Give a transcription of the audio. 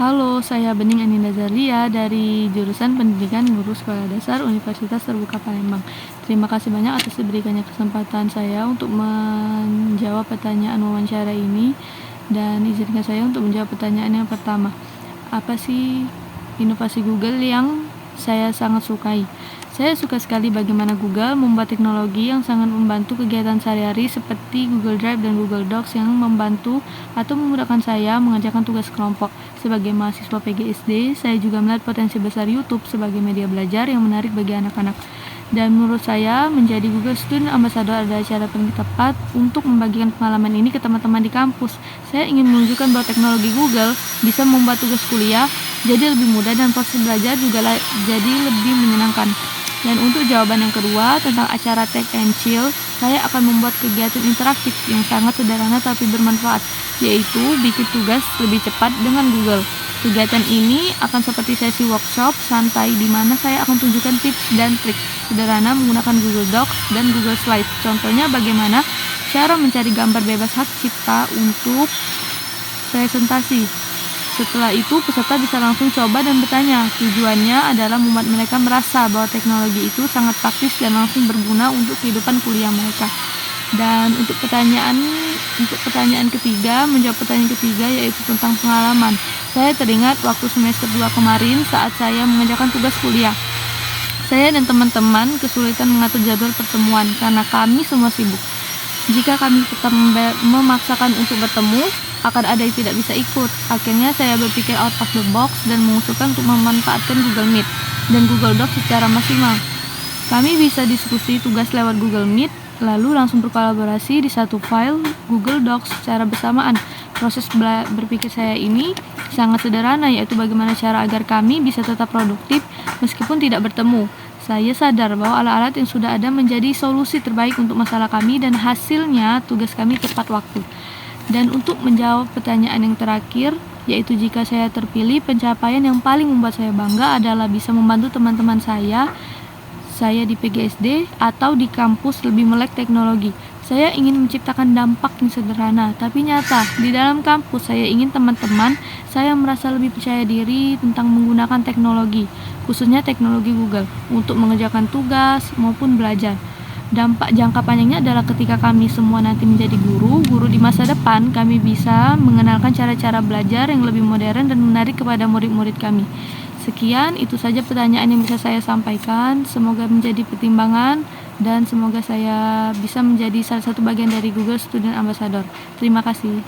Halo, saya Bening Aninda Zalia dari jurusan Pendidikan Guru Sekolah Dasar Universitas Terbuka Palembang. Terima kasih banyak atas diberikannya kesempatan saya untuk menjawab pertanyaan wawancara ini, dan izinkan saya untuk menjawab pertanyaan yang pertama. Apa sih inovasi Google yang saya sangat sukai? Saya suka sekali bagaimana Google membuat teknologi yang sangat membantu kegiatan sehari-hari seperti Google Drive dan Google Docs yang membantu atau memudahkan saya mengerjakan tugas kelompok. Sebagai mahasiswa PGSD, saya juga melihat potensi besar YouTube sebagai media belajar yang menarik bagi anak-anak. Dan menurut saya, menjadi Google Student Ambassador adalah cara paling tepat untuk membagikan pengalaman ini ke teman-teman di kampus. Saya ingin menunjukkan bahwa teknologi Google bisa membuat tugas kuliah jadi lebih mudah dan proses belajar juga jadi lebih menyenangkan. Dan untuk jawaban yang kedua tentang acara Tech and Chill, saya akan membuat kegiatan interaktif yang sangat sederhana tapi bermanfaat, yaitu bikin tugas lebih cepat dengan Google. Kegiatan ini akan seperti sesi workshop santai di mana saya akan tunjukkan tips dan trik sederhana menggunakan Google Docs dan Google Slides. Contohnya bagaimana cara mencari gambar bebas hak cipta untuk presentasi. Setelah itu, peserta bisa langsung coba dan bertanya. Tujuannya adalah membuat mereka merasa bahwa teknologi itu sangat praktis dan langsung berguna untuk kehidupan kuliah mereka. Dan untuk pertanyaan ketiga, menjawab pertanyaan ketiga yaitu tentang pengalaman. Saya teringat waktu semester 2 kemarin saat saya mengerjakan tugas kuliah. Saya dan teman-teman kesulitan mengatur jadwal pertemuan karena kami semua sibuk. Jika kami tetap memaksakan untuk bertemu, akan ada yang tidak bisa ikut. Akhirnya saya berpikir out of the box dan mengusulkan untuk memanfaatkan Google Meet dan Google Docs secara maksimal. Kami bisa diskusi tugas lewat Google Meet, lalu langsung berkolaborasi di satu file Google Docs secara bersamaan. Proses berpikir saya ini sangat sederhana, yaitu bagaimana cara agar kami bisa tetap produktif meskipun tidak bertemu. Saya sadar bahwa alat-alat yang sudah ada menjadi solusi terbaik untuk masalah kami dan hasilnya tugas kami tepat waktu. Dan untuk menjawab pertanyaan yang terakhir, yaitu jika saya terpilih, pencapaian yang paling membuat saya bangga adalah bisa membantu teman-teman saya di PGSD atau di kampus lebih melek teknologi. Saya ingin menciptakan dampak yang sederhana, tapi nyata. Di dalam kampus, saya ingin teman-teman saya merasa lebih percaya diri tentang menggunakan teknologi, khususnya teknologi Google, untuk mengerjakan tugas maupun belajar. Dampak jangka panjangnya adalah ketika kami semua nanti menjadi guru di masa depan, kami bisa mengenalkan cara-cara belajar yang lebih modern dan menarik kepada murid-murid kami. Sekian, itu saja pertanyaan yang bisa saya sampaikan. Semoga menjadi pertimbangan dan semoga saya bisa menjadi salah satu bagian dari Google Student Ambassador. Terima kasih.